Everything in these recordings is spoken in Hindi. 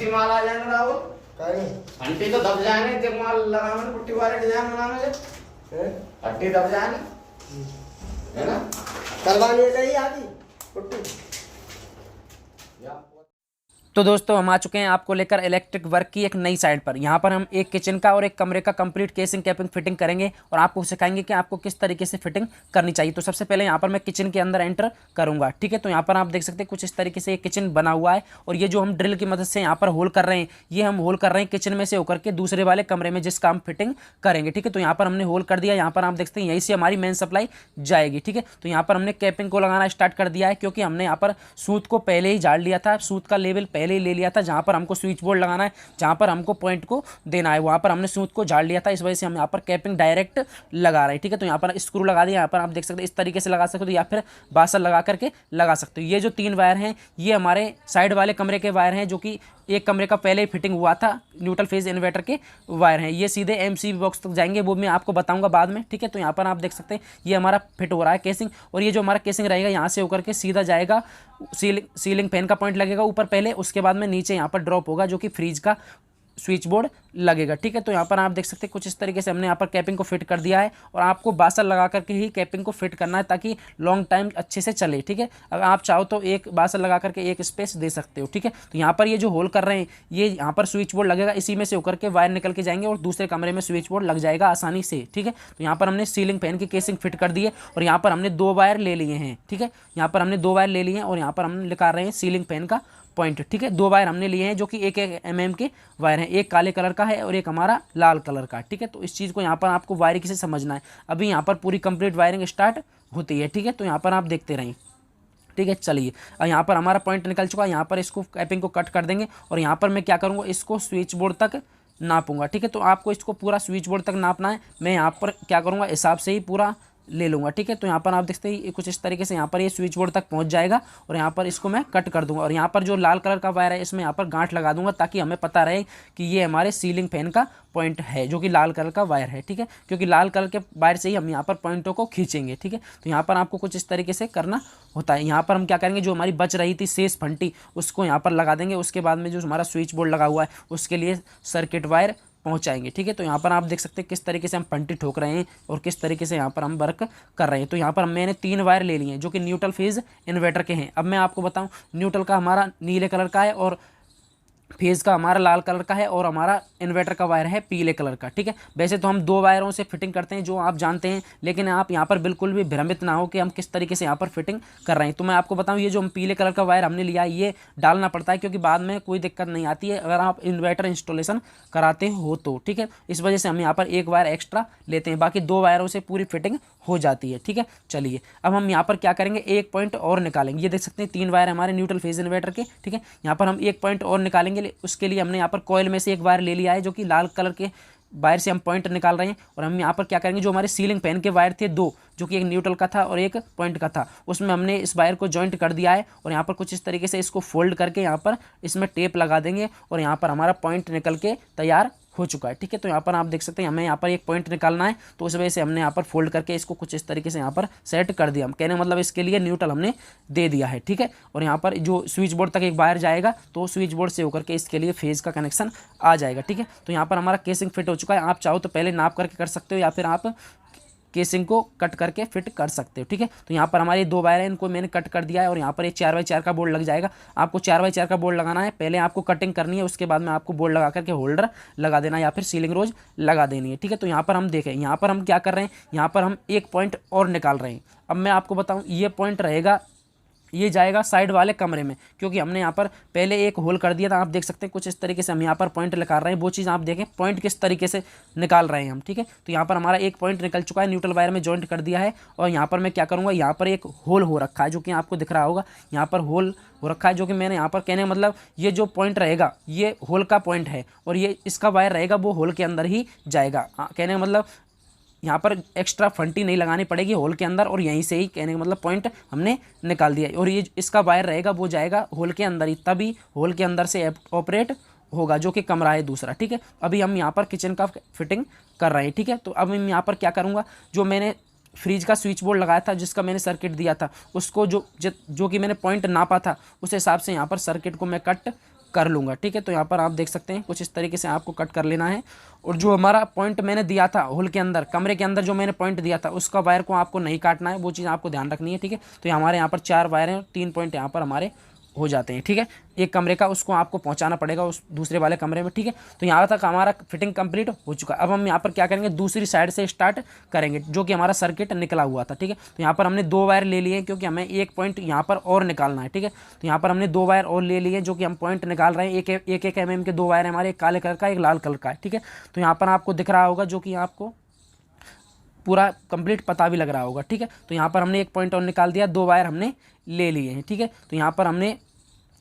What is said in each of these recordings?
माल आ जाएगा राहुल, काहे घंटी तो दब जाएंगे जब माल लगाने पुट्टी वाले डिजाइन बनाने से घंटी दब जाएंगे, है ना? करवानी चाहिए आदि पुट्टी। तो दोस्तों हम आ चुके हैं आपको लेकर इलेक्ट्रिक वर्क की एक नई साइड पर। यहाँ पर हम एक किचन का और एक कमरे का कंप्लीट केसिंग कैपिंग फिटिंग करेंगे और आपको सिखाएंगे कि आपको किस तरीके से फिटिंग करनी चाहिए। तो सबसे पहले यहाँ पर मैं किचन के अंदर एंटर करूँगा, ठीक है। तो यहाँ पर आप देख सकते हैं कुछ इस तरीके से एक किचन बना हुआ है और ये जो हम ड्रिल की मदद से यहाँ पर होल कर रहे हैं, ये हम होल कर रहे हैं किचन में से होकर के दूसरे वाले कमरे में जिसका हम फिटिंग करेंगे, ठीक है। तो यहाँ पर हमने होल कर दिया, यहाँ पर आप देख सकते हैं यहीं से हमारी मेन सप्लाई जाएगी, ठीक है। तो यहाँ पर हमने कैपिंग को लगाना स्टार्ट कर दिया है क्योंकि हमने यहाँ पर सूत को पहले ही झाड़ लिया था, सूत का लेवल पहले ही ले लिया था। जहाँ पर हमको स्विच बोर्ड लगाना है, जहाँ पर हमको पॉइंट को देना है, वहाँ पर हमने सूत को झाड़ लिया था। इस वजह से हम यहाँ पर कैपिंग डायरेक्ट लगा रहे हैं, ठीक है। तो यहाँ पर स्क्रू लगा दिया, यहाँ पर आप देख सकते हैं इस तरीके से लगा सकते हो या फिर बासर लगा करके लगा सकते हो। ये जो 3 वायर हैं ये हमारे साइड वाले कमरे के वायर हैं, जो कि एक कमरे का पहले ही फिटिंग हुआ था, न्यूट्रल फेज इन्वर्टर के वायर हैं। ये सीधे एमसीबी बॉक्स तक जाएंगे, वो मैं आपको बताऊंगा बाद में, ठीक है। तो यहाँ पर आप देख सकते हैं ये हमारा फिट हो रहा है केसिंग, और ये जो हमारा केसिंग रहेगा यहाँ से होकर के सीधा जाएगा सीलिंग फैन का पॉइंट लगेगा ऊपर पहले, उसके बाद में नीचे यहाँ पर ड्रॉप होगा जो कि फ्रीज का स्विच बोर्ड लगेगा, ठीक है। तो यहाँ पर आप देख सकते हैं कुछ इस तरीके से हमने यहाँ पर कैपिंग को फिट कर दिया है और आपको बासर लगा करके ही कैपिंग को फिट करना है ताकि लॉन्ग टाइम अच्छे से चले, ठीक है। अगर आप चाहो तो एक बासर लगा करके एक स्पेस दे सकते हो, ठीक है। तो यहाँ पर ये जो होल कर रहे हैं ये यहाँ पर स्विच बोर्ड लगेगा, इसी में से होकर के वायर निकल के जाएंगे और दूसरे कमरे में स्विच बोर्ड लग जाएगा आसानी से, ठीक है। तो यहाँ पर हमने सीलिंग फैन की केसिंग फिट कर दी है और यहाँ पर हमने 2 वायर ले लिए हैं, ठीक है। यहाँ पर हमने 2 वायर ले लिए हैं और यहाँ पर हम निकाल रहे हैं सीलिंग फैन का पॉइंट, ठीक है। 2 वायर हमने लिए हैं जो कि 1-1 mm के वायर हैं, एक काले कलर का है और एक हमारा लाल कलर का, ठीक है। तो इस चीज़ को यहाँ पर आपको वायरिंग से समझना है। अभी यहाँ पर पूरी कंप्लीट वायरिंग स्टार्ट होती है, ठीक है। तो यहाँ पर आप देखते रहें, ठीक है। चलिए और यहाँ पर हमारा पॉइंट निकल चुका है, यहाँ पर इसको कैपिंग को कट कर देंगे और यहाँ पर मैं क्या करूँगा, इसको स्विच बोर्ड तक नापूंगा, ठीक है। तो आपको इसको पूरा स्विच बोर्ड तक नापना है, मैं यहाँ पर क्या करूँगा हिसाब से ही पूरा ले लूँगा, ठीक है। तो यहाँ पर आप देखते हैं कुछ इस तरीके से यहाँ पर ये स्विच बोर्ड तक पहुँच जाएगा और यहाँ पर इसको मैं कट कर दूंगा और यहाँ पर जो लाल कलर का वायर है इसमें यहाँ पर गांठ लगा दूंगा ताकि हमें पता रहे कि ये हमारे सीलिंग फैन का पॉइंट है जो कि लाल कलर का वायर है, ठीक है। क्योंकि लाल कलर के वायर से ही हम यहाँ पर पॉइंटों को खींचेंगे, ठीक है। तो यहाँ पर आपको कुछ इस तरीके से करना होता है। यहाँ पर हम क्या करेंगे, जो हमारी बच रही थी शेष फंटी उसको यहाँ पर लगा देंगे, उसके बाद में जो हमारा स्विच बोर्ड लगा हुआ है उसके लिए सर्किट वायर पहुंचाएंगे, ठीक है। तो यहाँ पर आप देख सकते हैं किस तरीके से हम फंटी ठोक रहे हैं और किस तरीके से यहाँ पर हम वर्क कर रहे हैं। तो यहाँ पर मैंने 3 वायर ले लिए हैं जो कि न्यूट्रल फेज इन्वर्टर के हैं। अब मैं आपको बताऊं, न्यूट्रल का हमारा नीले कलर का है और फेज़ का हमारा लाल कलर का है और हमारा इन्वर्टर का वायर है पीले कलर का, ठीक है। वैसे तो हम 2 वायरों से फिटिंग करते हैं जो आप जानते हैं, लेकिन आप यहाँ पर बिल्कुल भी भ्रमित ना हो कि हम किस तरीके से यहाँ पर फिटिंग कर रहे हैं। तो मैं आपको बताऊँ, ये जो हम पीले कलर का वायर हमने लिया है ये डालना पड़ता है क्योंकि बाद में कोई दिक्कत नहीं आती है अगर आप इन्वर्टर इंस्टॉलेशन कराते हो तो, ठीक है। इस वजह से हम यहाँ पर 1 वायर एक्स्ट्रा लेते हैं, बाकी 2 वायरों से पूरी फिटिंग हो जाती है, ठीक है। चलिए अब हम यहाँ पर क्या करेंगे, एक पॉइंट और निकालेंगे। ये देख सकते हैं 3 वायर हमारे न्यूट्रल फेज इन्वर्टर के, ठीक है। यहाँ पर हम एक पॉइंट और निकालेंगे, उसके लिए हमने यहाँ पर कॉइल में से एक वायर ले लिया है जो कि लाल कलर के वायर से हम पॉइंट निकाल रहे हैं और हम यहाँ पर क्या करेंगे, जो हमारे सीलिंग फैन के वायर थे 2, जो कि एक न्यूट्रल का था और एक पॉइंट का था, उसमें हमने इस वायर को जॉइंट कर दिया है और यहाँ पर कुछ इस तरीके से इसको फोल्ड करके यहाँ पर इसमें टेप लगा देंगे और यहाँ पर हमारा पॉइंट निकल के तैयार हो चुका है, ठीक है। तो यहाँ पर आप देख सकते हैं हमें यहाँ पर एक पॉइंट निकालना है, तो उस वजह से हमने यहाँ पर फोल्ड करके इसको कुछ इस तरीके से यहाँ पर सेट कर दिया। हम कहने मतलब इसके लिए न्यूट्रल हमने दे दिया है, ठीक है। और यहाँ पर जो स्विच बोर्ड तक एक वायर जाएगा तो स्विच बोर्ड से होकर के इसके लिए फेज़ का कनेक्शन आ जाएगा, ठीक है। तो यहाँ पर हमारा केसिंग फिट हो चुका है। आप चाहो तो पहले नाप करके कर सकते हो या फिर आप केसिंग को कट करके फिट कर सकते हो, ठीक है। तो यहाँ पर हमारे 2 वायर हैं, इनको मैंने कट कर दिया है और यहाँ पर एक 4x4 का बोर्ड लग जाएगा। आपको 4x4 का बोर्ड लगाना है, पहले आपको कटिंग करनी है, उसके बाद में आपको बोर्ड लगा करके होल्डर लगा देना या फिर सीलिंग रोज लगा देनी है, ठीक है। तो यहाँ पर हम देखें, यहाँ पर हम क्या कर रहे हैं, यहाँ पर हम एक पॉइंट और निकाल रहे हैं। अब मैं आपको बताऊँ, ये पॉइंट रहेगा, ये जाएगा साइड वाले कमरे में क्योंकि हमने यहाँ पर पहले एक होल कर दिया था। आप देख सकते हैं कुछ इस तरीके से हम यहाँ पर पॉइंट निकाल रहे हैं, वो चीज़ आप देखें पॉइंट किस तरीके से निकाल रहे हैं हम, ठीक है। तो यहाँ पर हमारा एक पॉइंट निकल चुका है, न्यूट्रल वायर में जॉइंट कर दिया है और यहाँ पर मैं क्या करूँगा, यहाँ पर एक होल हो रखा है जो कि आपको दिख रहा होगा, यहाँ पर होल हो रखा है जो कि मैंने यहाँ पर कहने मतलब ये जो पॉइंट रहेगा ये होल का पॉइंट है और ये इसका वायर रहेगा वो होल के अंदर ही जाएगा। कहने का मतलब यहाँ पर एक्स्ट्रा फंटी नहीं लगानी पड़ेगी होल के अंदर और यहीं से ही कहने का मतलब पॉइंट हमने निकाल दिया और ये इसका वायर रहेगा वो जाएगा होल के अंदर ही, तभी होल के अंदर से ऑपरेट होगा जो कि कमरा है दूसरा, ठीक है। अभी हम यहाँ पर किचन का फिटिंग कर रहे हैं, ठीक है। तो अब मैं यहाँ पर क्या करूँगा, जो मैंने फ्रिज का स्विच बोर्ड लगाया था जिसका मैंने सर्किट दिया था उसको जो कि मैंने पॉइंट नापा था उस हिसाब से यहाँ पर सर्किट को मैं कट कर लूँगा। ठीक है, तो यहाँ पर आप देख सकते हैं कुछ इस तरीके से आपको कट कर लेना है। और जो हमारा पॉइंट मैंने दिया था होल के अंदर, कमरे के अंदर जो मैंने पॉइंट दिया था, उसका वायर को आपको नहीं काटना है, वो चीज़ आपको ध्यान रखनी है। ठीक है, तो हमारे यहाँ पर 4 वायर हैं और 3 पॉइंट यहाँ पर हमारे हो जाते हैं। ठीक है, एक कमरे का उसको आपको पहुंचाना पड़ेगा उस दूसरे वाले कमरे में। ठीक है, तो यहाँ तक हमारा फिटिंग कंप्लीट हो चुका है। अब हम यहाँ पर क्या करेंगे, दूसरी साइड से स्टार्ट करेंगे, जो कि हमारा सर्किट निकला हुआ था। ठीक है, तो यहाँ पर हमने 2 वायर ले लिए क्योंकि हमें एक पॉइंट यहाँ पर और निकालना है। ठीक है, तो यहाँ पर हमने 2 वायर और ले लिए जो कि हम पॉइंट निकाल रहे हैं। एक mm के 2 वायर हमारे, एक काले कलर का, एक लाल कलर का है। ठीक है, तो यहाँ पर आपको दिख रहा होगा, जो कि आपको पूरा कंप्लीट पता भी लग रहा होगा। ठीक है, तो यहाँ पर हमने एक पॉइंट और निकाल दिया, 2 वायर हमने ले लिए हैं। ठीक है, तो यहाँ पर हमने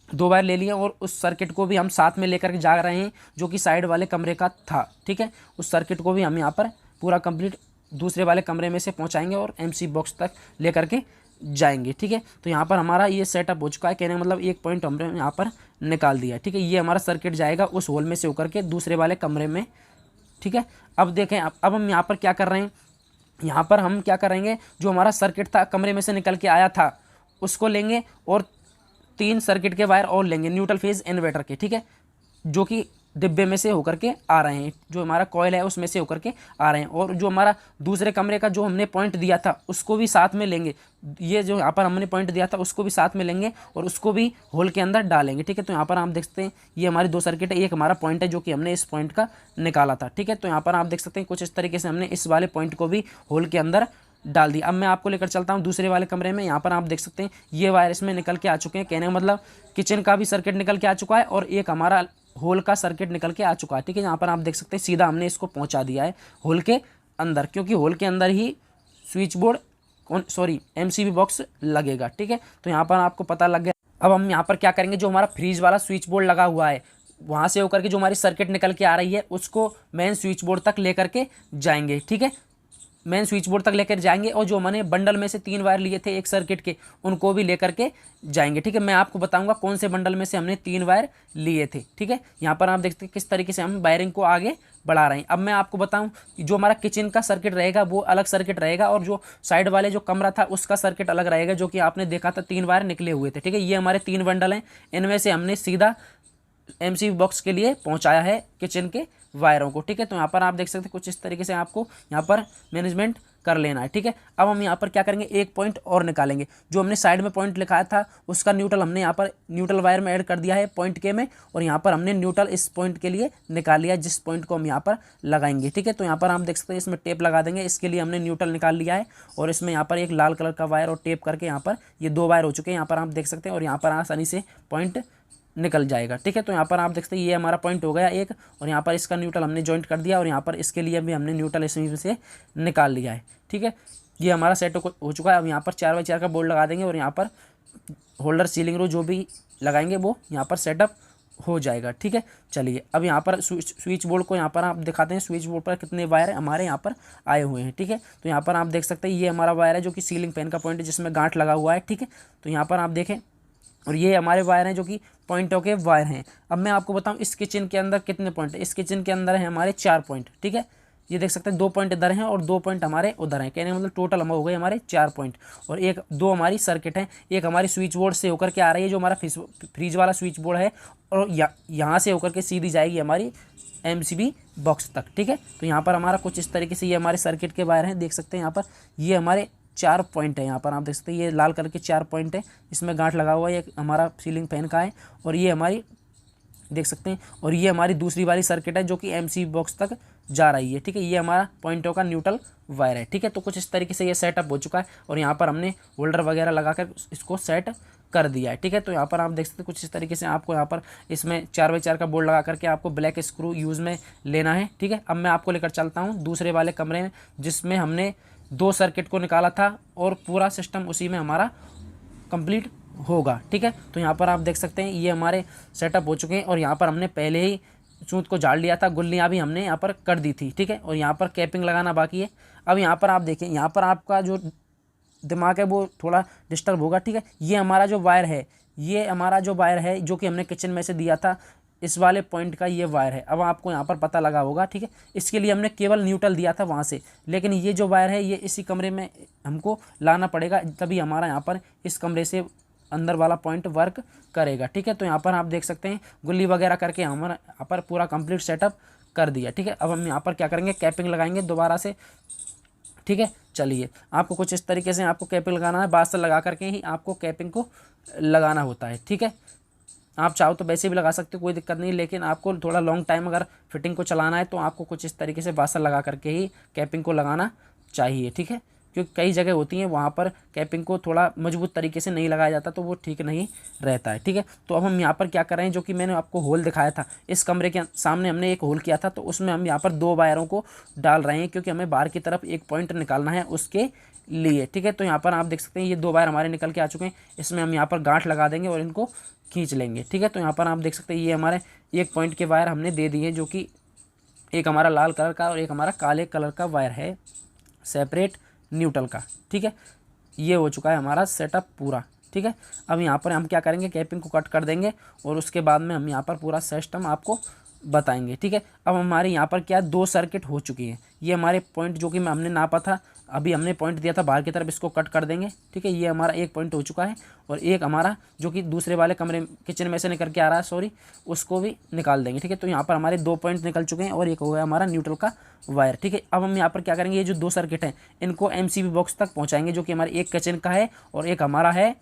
2 वायर ले लिए और उस सर्किट को भी हम साथ में लेकर के जा रहे हैं, जो कि साइड वाले कमरे का था। ठीक है, उस सर्किट को भी हम यहाँ पर पूरा कंप्लीट दूसरे वाले कमरे में से पहुँचाएंगे और MC बॉक्स तक लेकर के जाएंगे। ठीक है, तो यहाँ पर हमारा ये सेटअप हो चुका है, कहने का मतलब एक पॉइंट हमने यहाँ पर निकाल दिया। ठीक है, ये हमारा सर्किट जाएगा उस होल में से होकर के दूसरे वाले कमरे में। ठीक है, अब देखें, अब हम यहाँ पर क्या कर रहे हैं, यहाँ पर हम क्या करेंगे, जो हमारा सर्किट था कमरे में से निकल के आया था, उसको लेंगे और 3 सर्किट के वायर और लेंगे न्यूट्रल फेज इन्वर्टर के। ठीक है, जो कि डिब्बे में से होकर के आ रहे हैं, जो हमारा कॉयल है उसमें से होकर के आ रहे हैं। और जो हमारा दूसरे कमरे का जो हमने पॉइंट दिया था उसको भी साथ में लेंगे, ये जो यहाँ पर हमने पॉइंट दिया था उसको भी साथ में लेंगे और उसको भी होल के अंदर डालेंगे। ठीक है, तो यहाँ पर आप देख सकते हैं ये हमारी 2 सर्किट है, एक हमारा पॉइंट है जो कि हमने इस पॉइंट का निकाला था। ठीक है, तो यहाँ पर आप देख सकते हैं कुछ इस तरीके से हमने इस वाले पॉइंट को भी होल के अंदर डाल दिया। अब मैं आपको लेकर चलता हूँ दूसरे वाले कमरे में। यहाँ पर आप देख सकते हैं ये वायर इसमें निकल के आ चुके हैं, कहने का मतलब किचन का भी सर्किट निकल के आ चुका है और एक हमारा होल का सर्किट निकल के आ चुका है। ठीक है, यहाँ पर आप देख सकते हैं सीधा हमने इसको पहुँचा दिया है होल के अंदर, क्योंकि होल के अंदर ही स्विच बोर्ड MCB बॉक्स लगेगा। ठीक है, तो यहाँ पर आपको पता लग गया। अब हम यहाँ पर क्या करेंगे, जो हमारा फ्रीज वाला स्विच बोर्ड लगा हुआ है वहाँ से होकर के जो हमारी सर्किट निकल के आ रही है उसको मेन स्विच बोर्ड तक लेकर के जाएंगे। ठीक है, मेन स्विच बोर्ड तक लेकर जाएंगे और जो मैंने बंडल में से 3 वायर लिए थे एक सर्किट के, उनको भी लेकर के जाएंगे। ठीक है, मैं आपको बताऊंगा कौन से बंडल में से हमने 3 वायर लिए थे। ठीक है, यहाँ पर आप देखते हैं किस तरीके से हम वायरिंग को आगे बढ़ा रहे हैं। अब मैं आपको बताऊं कि जो हमारा किचन का सर्किट रहेगा वो अलग सर्किट रहेगा और जो साइड वाले जो कमरा था उसका सर्किट अलग रहेगा, जो कि आपने देखा था 3 वायर निकले हुए थे। ठीक है, ये हमारे 3 बंडल हैं, इनमें से हमने सीधा MCB बॉक्स के लिए पहुंचाया है किचन के वायरों को। ठीक है, तो यहाँ पर आप देख सकते हैं कुछ इस तरीके से आपको यहाँ पर मैनेजमेंट कर लेना है। ठीक है, अब हम यहाँ पर क्या करेंगे, एक पॉइंट और निकालेंगे। जो हमने साइड में पॉइंट लिखाया था उसका न्यूट्रल हमने यहाँ पर न्यूट्रल वायर में ऐड कर दिया है पॉइंट के में, और यहाँ पर हमने न्यूट्रल इस पॉइंट के लिए निकाल लिया जिस पॉइंट को हम यहाँ पर लगाएंगे। ठीक है, तो यहाँ पर आप देख सकते हैं इसमें टेप लगा देंगे, इसके लिए हमने न्यूट्रल निकाल लिया है और इसमें यहाँ पर एक लाल कलर का वायर और टेप करके यहाँ पर ये 2 वायर हो चुके हैं, यहाँ पर आप देख सकते हैं, और यहाँ पर आसानी से पॉइंट निकल जाएगा। ठीक है, तो यहाँ पर आप देख सकते हैं ये हमारा पॉइंट हो गया एक, और यहाँ पर इसका न्यूट्रल हमने जॉइंट कर दिया और यहाँ पर इसके लिए भी हमने न्यूट्रल इसमें से निकाल लिया है। ठीक है, ये हमारा सेट हो चुका है। अब यहाँ पर 4x4 का बोर्ड लगा देंगे और यहाँ पर होल्डर सीलिंग रो जो भी लगाएंगे वो यहाँ पर सेटअप हो जाएगा। ठीक है, चलिए अब यहाँ पर स्विच बोर्ड को यहाँ पर आप दिखाते हैं, स्विच बोर्ड पर कितने वायर हमारे यहाँ पर आए हुए हैं। ठीक है, तो यहाँ पर आप देख सकते हैं ये हमारा वायर है जो कि सीलिंग फैन का पॉइंट है जिसमें गांठ लगा हुआ है। ठीक है, तो यहाँ पर आप देखें, और ये हमारे वायर हैं जो कि पॉइंटों के वायर हैं। अब मैं आपको बताऊं इस किचन के अंदर कितने पॉइंट है। इस किचन के अंदर है हमारे 4 पॉइंट। ठीक है, ये देख सकते हैं 2 पॉइंट इधर हैं और 2 पॉइंट हमारे उधर हैं, कहने मतलब टोटल हम हो गए हमारे 4 पॉइंट, और 2 हमारी सर्किट हैं। एक हमारी स्विच बोर्ड से होकर के आ रही है जो हमारा फ्रीज वाला स्विच बोर्ड है, और यहाँ से होकर के सीधी जाएगी हमारी MCB बॉक्स तक। ठीक है, तो यहाँ पर हमारा कुछ इस तरीके से ये हमारे सर्किट के वायर हैं, देख सकते हैं यहाँ पर ये हमारे 4 पॉइंट है। यहाँ पर आप देख सकते हैं ये लाल कलर के 4 पॉइंट है, इसमें गांठ लगा हुआ है, ये हमारा सीलिंग फैन का है, और ये हमारी देख सकते हैं, और ये हमारी दूसरी वाली सर्किट है जो कि MCB बॉक्स तक जा रही है। ठीक है, ये हमारा पॉइंटों का न्यूट्रल वायर है। ठीक है, तो कुछ इस तरीके से ये सेटअप हो चुका है और यहाँ पर हमने होल्डर वगैरह लगाकर इसको सेट कर दिया है। ठीक है, तो यहाँ पर आप देख सकते हैं कुछ इस तरीके से आपको यहाँ पर इसमें 4x4 का बोर्ड लगा करके आपको ब्लैक स्क्रू यूज़ में लेना है। ठीक है, अब मैं आपको लेकर चलता हूँ दूसरे वाले कमरे में जिसमें हमने 2 सर्किट को निकाला था और पूरा सिस्टम उसी में हमारा कंप्लीट होगा। ठीक है, तो यहाँ पर आप देख सकते हैं ये हमारे सेटअप हो चुके हैं और यहाँ पर हमने पहले ही सूत को झाड़ लिया था, गुल्लियाँ भी हमने यहाँ पर कर दी थी। ठीक है, और यहाँ पर कैपिंग लगाना बाकी है। अब यहाँ पर आप देखें, यहाँ पर आपका जो दिमाग है वो थोड़ा डिस्टर्ब होगा। ठीक है, ये हमारा जो वायर है, ये हमारा जो वायर है जो कि हमने किचन में से दिया था, इस वाले पॉइंट का ये वायर है। अब आपको यहाँ पर पता लगा होगा। ठीक है, इसके लिए हमने केवल न्यूट्रल दिया था वहाँ से, लेकिन ये जो वायर है ये इसी कमरे में हमको लाना पड़ेगा, तभी हमारा यहाँ पर इस कमरे से अंदर वाला पॉइंट वर्क करेगा। ठीक है, तो यहाँ पर आप देख सकते हैं गुल्ली वगैरह करके हमारा यहाँ पर पूरा कंप्लीट सेटअप कर दिया। ठीक है, अब हम यहाँ पर क्या करेंगे, कैपिंग लगाएंगे दोबारा से। ठीक है, चलिए आपको कुछ इस तरीके से आपको कैपिंग लगाना है, बांस लगा करके ही आपको कैपिंग को लगाना होता है। ठीक है, आप चाहो तो वैसे भी लगा सकते हो, कोई दिक्कत नहीं, लेकिन आपको थोड़ा लॉन्ग टाइम अगर फिटिंग को चलाना है तो आपको कुछ इस तरीके से बांस लगा करके ही कैपिंग को लगाना चाहिए। ठीक है, क्योंकि कई जगह होती हैं वहाँ पर कैपिंग को थोड़ा मजबूत तरीके से नहीं लगाया जाता तो वो ठीक नहीं रहता है। ठीक है, तो अब हम यहाँ पर क्या कर रहे हैं, जो कि मैंने आपको होल दिखाया था, इस कमरे के सामने हमने एक होल किया था, तो उसमें हम यहाँ पर 2 वायरों को डाल रहे हैं, क्योंकि हमें बाहर की तरफ एक पॉइंट निकालना है उसके लिए। ठीक है, तो यहाँ पर आप देख सकते हैं ये 2 वायर हमारे निकल के आ चुके हैं, इसमें हम यहाँ पर गांठ लगा देंगे और इनको खींच लेंगे। ठीक है, तो यहाँ पर आप देख सकते हैं ये हमारे एक पॉइंट के वायर हमने दे दिए, जो कि एक हमारा लाल कलर का और एक हमारा काले कलर का वायर है सेपरेट न्यूट्रल का। ठीक है, ये हो चुका है हमारा सेटअप पूरा। ठीक है, अब यहाँ पर हम क्या करेंगे, कैपिंग को कट कर देंगे और उसके बाद में हम यहाँ पर पूरा सिस्टम आपको बताएंगे। ठीक है, अब हमारे यहाँ पर क्या 2 सर्किट हो चुकी हैं, ये हमारे पॉइंट जो कि हमने नापा था, अभी हमने पॉइंट दिया था बाहर की तरफ, इसको कट कर देंगे। ठीक है, ये हमारा एक पॉइंट हो चुका है और एक हमारा जो कि दूसरे वाले कमरे किचन में से निकल के आ रहा है, सॉरी, उसको भी निकाल देंगे। ठीक है, तो यहाँ पर हमारे 2 पॉइंट निकल चुके हैं और एक हो गया हमारा न्यूट्रल का वायर। ठीक है, अब हम यहाँ पर क्या करेंगे, ये जो 2 सर्किट हैं इनको MCB बॉक्स तक पहुँचाएंगे, जो कि हमारे एक किचन का है और एक हमारा है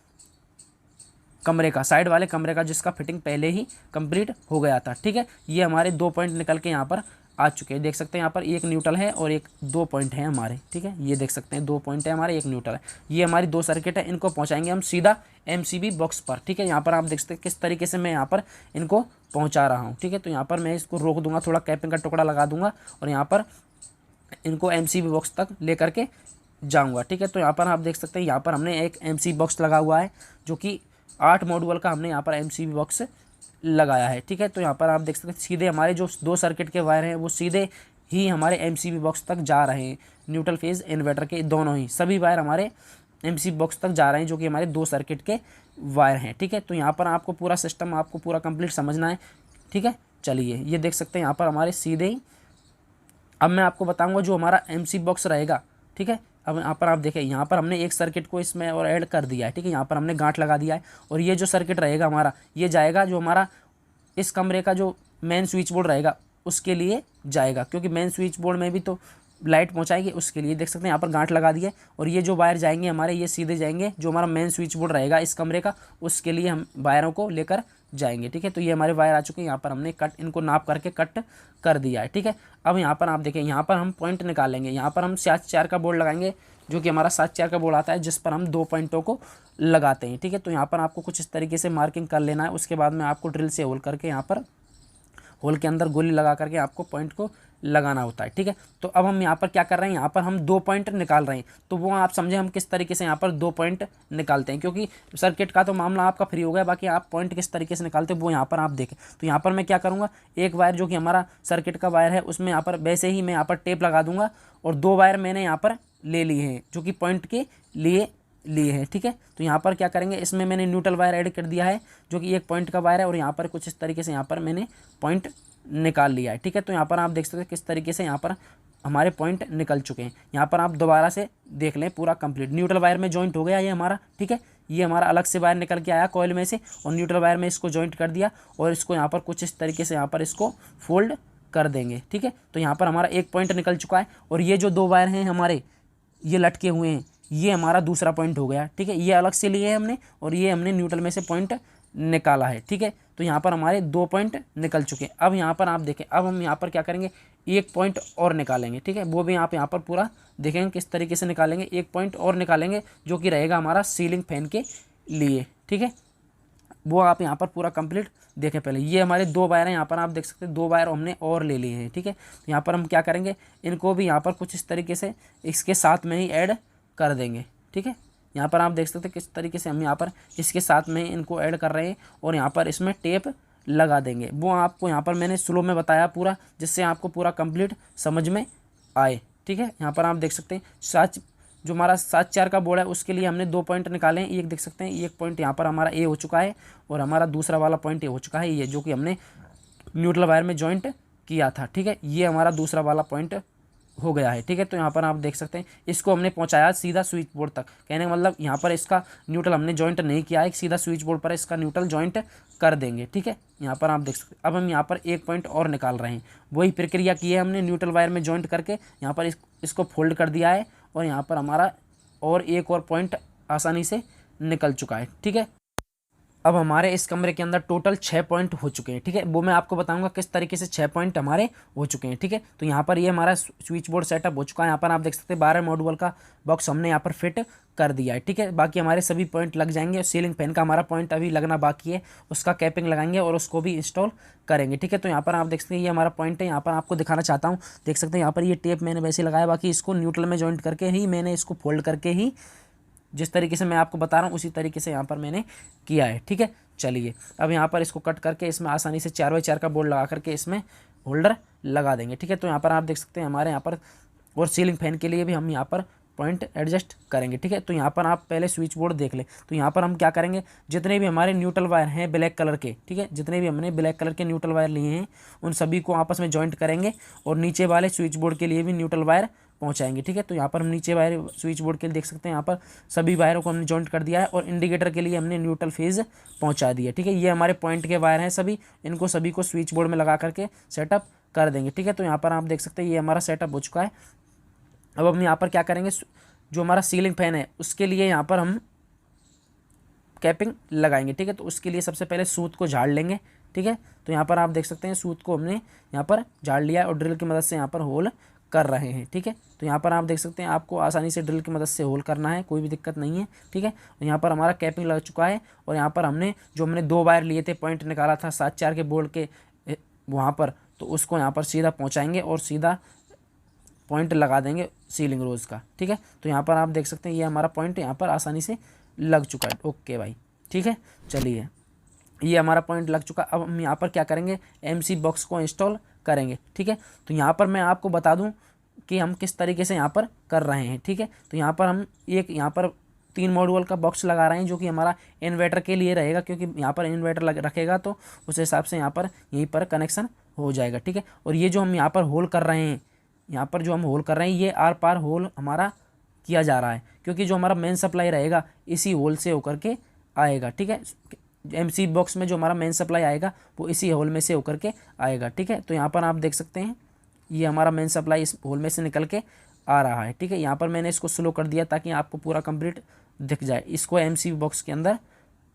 कमरे का, साइड वाले कमरे का, जिसका फिटिंग पहले ही कंप्लीट हो गया था। ठीक है, ये हमारे 2 पॉइंट निकल के यहाँ पर आ चुके हैं, देख सकते हैं यहाँ पर एक न्यूट्रल है और एक 2 पॉइंट है हमारे। ठीक है, ये देख सकते हैं 2 पॉइंट है हमारे, एक न्यूट्रल है, ये हमारी 2 सर्किट है, इनको पहुँचाएंगे हम सीधा MCB बॉक्स पर। ठीक है, यहाँ पर आप देख सकते हैं किस तरीके से मैं यहाँ पर इनको पहुँचा रहा हूँ। ठीक है, तो यहाँ पर मैं इसको रोक दूँगा, थोड़ा कैपिंग का टुकड़ा लगा दूँगा और यहाँ पर इनको MCB बॉक्स तक ले करके जाऊँगा। ठीक है, तो यहाँ पर आप देख सकते हैं यहाँ पर हमने एक MCB बॉक्स लगा हुआ है, जो कि 8 मॉड्यूल का हमने यहाँ पर MCB बॉक्स लगाया है। ठीक है, तो यहाँ पर आप देख सकते हैं सीधे हमारे जो 2 सर्किट के वायर हैं वो सीधे ही हमारे MCB बॉक्स तक जा रहे हैं, न्यूट्रल फेज इन्वर्टर के दोनों ही सभी वायर हमारे MCB बॉक्स तक जा रहे हैं, जो कि हमारे 2 सर्किट के वायर हैं। ठीक है, तो यहाँ पर आपको पूरा सिस्टम आपको पूरा कंप्लीट समझना है। ठीक है, चलिए ये देख सकते हैं यहाँ पर हमारे सीधे ही, अब मैं आपको बताऊँगा जो हमारा MCB बॉक्स रहेगा। ठीक है, अब यहाँ पर आप देखें, यहाँ पर हमने एक सर्किट को इसमें और ऐड कर दिया है। ठीक है, यहाँ पर हमने गांठ लगा दिया है और ये जो सर्किट रहेगा हमारा, ये जाएगा जो हमारा इस कमरे का जो मेन स्विच बोर्ड रहेगा उसके लिए जाएगा, क्योंकि मेन स्विच बोर्ड में भी तो लाइट पहुँचाएगी, उसके लिए देख सकते हैं यहाँ पर गांठ लगा दिया है। और ये जो वायर जाएंगे हमारे, ये सीधे जाएंगे जो हमारा मेन स्विच बोर्ड रहेगा इस कमरे का, उसके लिए हम वायरों को लेकर जाएंगे। ठीक है, तो ये हमारे वायर आ चुके हैं, यहाँ पर हमने इनको नाप करके कट कर दिया है। ठीक है, अब यहाँ पर आप देखें, यहाँ पर हम पॉइंट निकालेंगे, यहाँ पर हम 7-4 का बोर्ड लगाएंगे, जो कि हमारा 7-4 का बोर्ड आता है, जिस पर हम 2 पॉइंटों को लगाते हैं। ठीक है, तो यहाँ पर आपको कुछ इस तरीके से मार्किंग कर लेना है, उसके बाद में आपको ड्रिल से होल करके यहाँ पर होल के अंदर गोली लगा करके आपको पॉइंट को लगाना होता है। ठीक है, तो अब हम यहाँ पर क्या कर रहे हैं, यहाँ पर हम 2 पॉइंट निकाल रहे हैं, तो वो आप समझे हम किस तरीके से यहाँ पर 2 पॉइंट निकालते हैं, क्योंकि सर्किट का तो मामला आपका फ्री हो गया, बाकी आप पॉइंट किस तरीके से निकालते हैं वो यहाँ पर आप देखें। तो यहाँ पर मैं क्या करूँगा, एक वायर जो कि हमारा सर्किट का वायर है उसमें यहाँ पर वैसे ही मैं यहाँ पर टेप लगा दूँगा और 2 वायर मैंने यहाँ पर ले लिए हैं जो कि पॉइंट के लिए हैं। ठीक है, तो यहाँ पर क्या करेंगे, इसमें मैंने न्यूट्रल वायर ऐड कर दिया है, जो कि एक पॉइंट का वायर है और यहाँ पर कुछ इस तरीके से यहाँ पर मैंने पॉइंट निकाल लिया है। ठीक है, तो यहाँ पर आप देख सकते हैं किस तरीके से यहाँ पर हमारे पॉइंट निकल चुके हैं। यहाँ पर आप दोबारा से देख लें, पूरा कंप्लीट न्यूट्रल वायर में जॉइंट हो गया ये हमारा। ठीक है, ये हमारा अलग से वायर निकल के आया कॉइल में से और न्यूट्रल वायर में इसको जॉइंट कर दिया और इसको यहाँ पर कुछ इस तरीके से यहाँ पर इसको फोल्ड कर देंगे। ठीक है, तो यहाँ पर हमारा एक पॉइंट निकल चुका है और ये जो 2 वायर हैं हमारे ये लटके हुए हैं, ये हमारा दूसरा पॉइंट हो गया। ठीक है, ये अलग से लिए हैं हमने और ये हमने न्यूट्रल में से पॉइंट निकाला है। ठीक है, तो यहाँ पर हमारे 2 पॉइंट निकल चुके हैं। अब यहाँ पर आप देखें, अब हम यहाँ पर क्या करेंगे, एक पॉइंट और निकालेंगे। ठीक है, वो भी आप यहाँ पर पूरा देखेंगे किस तरीके से निकालेंगे, एक पॉइंट और निकालेंगे जो कि रहेगा हमारा सीलिंग फैन के लिए। ठीक है, वो आप यहाँ पर पूरा कंप्लीट देखें। पहले ये हमारे 2 वायर हैं, यहाँ पर आप देख सकते हैं 2 वायर हमने और ले लिए हैं। ठीक है, तो यहाँ पर हम क्या करेंगे, इनको भी यहाँ पर कुछ इस तरीके से इसके साथ में ही ऐड कर देंगे। ठीक है, यहाँ पर आप देख सकते हैं किस तरीके से हम यहाँ पर इसके साथ में इनको ऐड कर रहे हैं और यहाँ पर इसमें टेप लगा देंगे। वो आपको यहाँ पर मैंने स्लो में बताया पूरा, जिससे आपको पूरा कंप्लीट समझ में आए। ठीक है, यहाँ पर आप देख सकते हैं जो हमारा 7-4 का बोर्ड है उसके लिए हमने 2 पॉइंट निकाले हैं। एक देख सकते हैं, एक पॉइंट यहाँ पर हमारा ए हो चुका है और हमारा दूसरा वाला पॉइंट ए हो चुका है, ये जो कि हमने न्यूट्रल वायर में जॉइंट किया था। ठीक है, ये हमारा दूसरा वाला पॉइंट हो गया है। ठीक है, तो यहाँ पर आप देख सकते हैं इसको हमने पहुँचाया सीधा स्विच बोर्ड तक। कहने का मतलब यहाँ पर इसका न्यूट्रल हमने जॉइंट नहीं किया है, सीधा स्विच बोर्ड पर इसका न्यूट्रल जॉइंट कर देंगे। ठीक है, यहाँ पर आप देख सकते हैं। अब हम यहाँ पर एक पॉइंट और निकाल रहे हैं, वही प्रक्रिया की है हमने, न्यूट्रल वायर में जॉइंट करके यहाँ पर इसको फोल्ड कर दिया है और यहाँ पर हमारा और एक और पॉइंट आसानी से निकल चुका है। ठीक है, अब हमारे इस कमरे के अंदर टोटल 6 पॉइंट हो चुके हैं। ठीक है, वो मैं आपको बताऊंगा किस तरीके से 6 पॉइंट हमारे हो चुके हैं। ठीक है, तो यहाँ पर ये हमारा स्विच बोर्ड सेटअप हो चुका है। यहाँ पर आप देख सकते हैं 12 मॉड्यूल का बॉक्स हमने यहाँ पर फिट कर दिया है। ठीक है, बाकी हमारे सभी पॉइंट लग जाएंगे। सीलिंग फैन का हमारा पॉइंट अभी लगना बाकी है, उसका कैपिंग लगाएंगे और उसको भी इंस्टॉल करेंगे। ठीक है, तो यहाँ पर आप देख सकते हैं ये हमारा पॉइंट है। यहाँ पर आपको दिखाना चाहता हूँ, देख सकते हैं यहाँ पर ये टेप मैंने वैसे लगाया, बाकी इसको न्यूट्रल में जॉइंट करके ही मैंने इसको फोल्ड करके ही जिस तरीके से मैं आपको बता रहा हूँ उसी तरीके से यहाँ पर मैंने किया है। ठीक है, चलिए अब यहाँ पर इसको कट करके इसमें आसानी से 4x4 का बोर्ड लगा करके इसमें होल्डर लगा देंगे। ठीक है, तो यहाँ पर आप देख सकते हैं हमारे यहाँ पर, और सीलिंग फैन के लिए भी हम यहाँ पर पॉइंट एडजस्ट करेंगे। ठीक है, तो यहाँ पर आप पहले स्विच बोर्ड देख लें। तो यहाँ पर हम क्या करेंगे, जितने भी हमारे न्यूट्रल वायर हैं ब्लैक कलर के, ठीक है, जितने भी हमने ब्लैक कलर के न्यूट्रल वायर लिए हैं उन सभी को आपस में जॉइंट करेंगे और नीचे वाले स्विच बोर्ड के लिए भी न्यूट्रल वायर पहुंचाएंगे। ठीक है, तो यहाँ पर हम नीचे वायर स्विच बोर्ड के लिए देख सकते हैं यहाँ पर सभी वायरों को हमने जॉइंट कर दिया है और इंडिकेटर के लिए हमने न्यूट्रल फेज पहुंचा दिया। ठीक है, ये हमारे पॉइंट के वायर हैं सभी, इनको सभी को स्विच बोर्ड में लगा करके सेटअप कर देंगे। ठीक है, तो यहाँ पर आप देख सकते हैं ये हमारा सेटअप हो चुका है। अब हम यहाँ पर क्या करेंगे, जो हमारा सीलिंग फैन है उसके लिए यहाँ पर हम कैपिंग लगाएंगे। ठीक है, तो उसके लिए सबसे पहले सूत को झाड़ लेंगे। ठीक है, तो यहाँ पर आप देख सकते हैं सूत को हमने यहाँ पर झाड़ लिया और ड्रिल की मदद से यहाँ पर होल कर रहे हैं। ठीक है, तो यहाँ पर आप देख सकते हैं आपको आसानी से ड्रिल की मदद से होल करना है, कोई भी दिक्कत नहीं है। ठीक है, तो यहाँ पर हमारा कैपिंग लग चुका है और यहाँ पर हमने 2 वायर लिए थे, पॉइंट निकाला था 7-4 के बोर्ड के वहाँ पर, तो उसको यहाँ पर सीधा पहुँचाएंगे और सीधा पॉइंट लगा देंगे सीलिंग रोज का। ठीक है, तो यहाँ पर आप देख सकते हैं ये हमारा पॉइंट यहाँ पर आसानी से लग चुका है। ओके भाई, ठीक है, चलिए ये हमारा पॉइंट लग चुका। अब हम यहाँ पर क्या करेंगे, एमसी बॉक्स को इंस्टॉल करेंगे। ठीक है, तो यहाँ पर मैं आपको बता दूँ कि हम किस तरीके से यहाँ पर कर रहे हैं। ठीक है, तो यहाँ पर हम यहाँ पर 3 मॉड्यूल का बॉक्स लगा रहे हैं जो कि हमारा इन्वर्टर के लिए रहेगा, क्योंकि यहाँ पर इन्वर्टर रखेगा तो उस हिसाब से यहाँ पर यहीं पर कनेक्शन हो जाएगा। ठीक है, और ये जो हम यहाँ पर होल कर रहे हैं, यहाँ पर जो हम होल कर रहे हैं ये आर पार होल हमारा किया जा रहा है, क्योंकि जो हमारा मेन सप्लाई रहेगा इसी होल से होकर के आएगा। ठीक है, एमसी बॉक्स में जो हमारा मेन सप्लाई आएगा वो इसी होल में से होकर के आएगा। ठीक है, तो यहाँ पर आप देख सकते हैं ये हमारा मेन सप्लाई इस होल में से निकल के आ रहा है। ठीक है, यहाँ पर मैंने इसको स्लो कर दिया ताकि आपको पूरा कंप्लीट दिख जाए। इसको एमसी बॉक्स के अंदर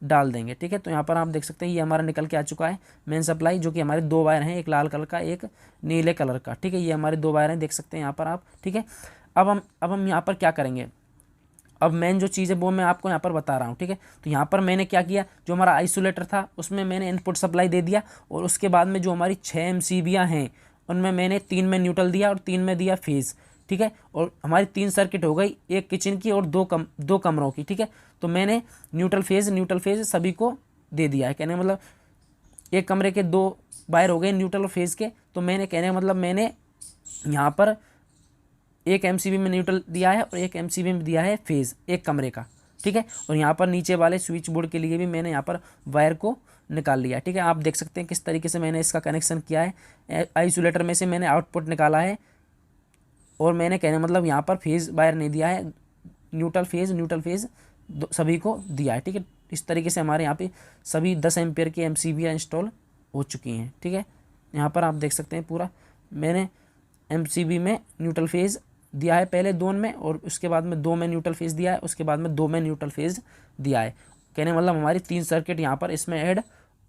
डाल देंगे। ठीक है, तो यहाँ पर आप देख सकते हैं ये हमारा निकल के आ चुका है मेन सप्लाई, जो कि हमारे 2 वायर हैं, एक लाल कलर का एक नीले कलर का। ठीक है, ये हमारे 2 वायर हैं, देख सकते हैं यहाँ पर आप। ठीक है, अब हम यहाँ पर क्या करेंगे, अब मेन जो चीज़ है वो मैं आपको यहाँ पर बता रहा हूँ। ठीक है, तो यहाँ पर मैंने क्या किया, जो हमारा आइसोलेटर था उसमें मैंने इनपुट सप्लाई दे दिया और उसके बाद में जो हमारी 6 MCBयाँ हैं उनमें मैंने 3 में न्यूट्रल दिया और 3 में दिया फेज़। ठीक है, और हमारी 3 सर्किट हो गई, एक किचन की और 2 कमरों की। ठीक है, तो मैंने न्यूट्रल फेज़ सभी को दे दिया है। कहने का मतलब एक कमरे के 2 वायर हो गए न्यूट्रल और फेज़ के, तो मैंने कहने का मतलब मैंने यहाँ पर एक MCB में न्यूट्रल दिया है और एक MCB में दिया है फेज़ एक कमरे का। ठीक है, और यहाँ पर नीचे वाले स्विच बोर्ड के लिए भी मैंने यहाँ पर वायर को निकाल लिया। ठीक है, आप देख सकते हैं किस तरीके से मैंने इसका कनेक्शन किया है। आइसोलेटर में से मैंने आउटपुट निकाला है और मैंने कहने मतलब यहाँ पर फेज़ वायर नहीं दिया है, न्यूट्रल फेज़ सभी को दिया है। ठीक है, इस तरीके से हमारे यहाँ पे सभी 10 एम्पियर की MCB इंस्टॉल हो चुकी हैं। ठीक है, यहाँ पर आप देख सकते हैं पूरा मैंने MCB में न्यूट्रल फेज़ दिया है पहले 2 में, और उसके बाद में 2 में न्यूट्रल फेज़ दिया है, उसके बाद में 2 में न्यूट्रल फेज़ दिया है। कहने मतलब हमारी 3 सर्किट यहाँ पर इसमें ऐड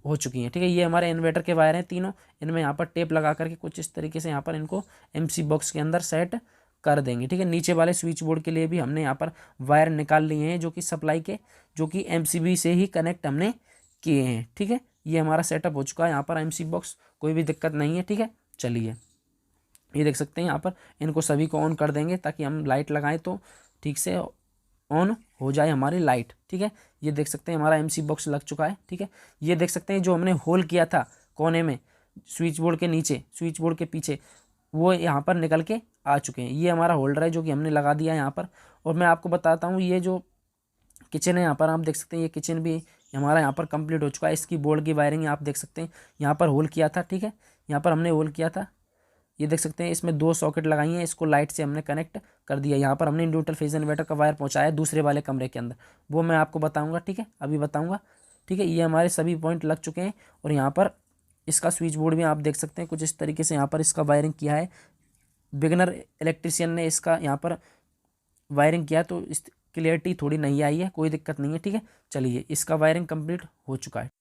हो चुकी हैं। ठीक है, ये हमारे इन्वर्टर के वायर हैं तीनों, इनमें यहाँ पर टेप लगा करके कुछ इस तरीके से यहाँ पर इनको MC बॉक्स के अंदर सेट कर देंगे। ठीक है, नीचे वाले स्विच बोर्ड के लिए भी हमने यहाँ पर वायर निकाल लिए हैं जो कि सप्लाई के, जो कि MCB से ही कनेक्ट हमने किए हैं। ठीक है, ये हमारा सेटअप हो चुका है यहाँ पर MC बॉक्स, कोई भी दिक्कत नहीं है। ठीक है, चलिए ये देख सकते हैं यहाँ पर इनको सभी को ऑन कर देंगे ताकि हम लाइट लगाएं तो ठीक से ऑन हो जाए हमारी लाइट। ठीक है, ये देख सकते हैं हमारा MC बॉक्स लग चुका है। ठीक है, ये देख सकते हैं जो हमने होल किया था कोने में स्विच बोर्ड के नीचे, स्विच बोर्ड के पीछे, वो यहाँ पर निकल के आ चुके हैं। ये हमारा होल्डर है जो कि हमने लगा दिया है यहाँ पर। और मैं आपको बताता हूँ ये जो किचन है यहाँ पर आप देख सकते हैं ये किचन भी हमारा यहाँ पर कंप्लीट हो चुका है। इसकी बोर्ड की वायरिंग आप देख सकते हैं यहाँ पर होल किया था। ठीक है, यहाँ पर हमने होल किया था ये देख सकते हैं इसमें 2 सॉकेट लगाई हैं, इसको लाइट से हमने कनेक्ट कर दिया। यहाँ पर हमने न्यूट्रल फेज इन्वर्टर का वायर पहुँचाया दूसरे वाले कमरे के अंदर, वो मैं आपको बताऊँगा, ठीक है, अभी बताऊँगा, ठीक है। ये हमारे सभी पॉइंट लग चुके हैं और यहाँ पर इसका स्विच बोर्ड भी आप देख सकते हैं कुछ इस तरीके से यहाँ पर इसका वायरिंग किया है। बिगनर इलेक्ट्रिशियन ने इसका यहाँ पर वायरिंग किया तो इस क्लियरिटी थोड़ी नहीं आई है, कोई दिक्कत नहीं है, ठीक है। चलिए इसका वायरिंग कंप्लीट हो चुका है।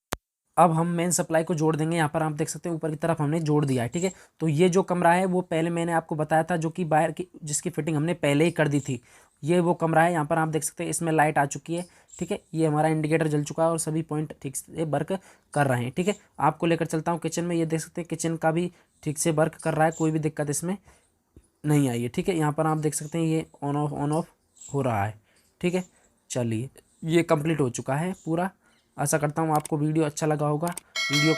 अब हम मेन सप्लाई को जोड़ देंगे। यहाँ पर आप देख सकते हैं ऊपर की तरफ हमने जोड़ दिया है, ठीक है। तो ये जो कमरा है वो पहले मैंने आपको बताया था, जो कि वायर की जिसकी फिटिंग हमने पहले ही कर दी थी, ये वो कमरा है। यहाँ पर आप देख सकते हैं इसमें लाइट आ चुकी है, ठीक है। ये हमारा इंडिकेटर जल चुका है और सभी पॉइंट ठीक से वर्क कर रहे हैं, ठीक है। आपको लेकर चलता हूँ किचन में। ये देख सकते हैं किचन का भी ठीक से वर्क कर रहा है, कोई भी दिक्कत इसमें नहीं आई है, ठीक है। यहाँ पर आप देख सकते हैं ये ऑन ऑफ हो रहा है, ठीक है। चलिए ये कंप्लीट हो चुका है पूरा। आशा करता हूँ आपको वीडियो अच्छा लगा होगा। वीडियो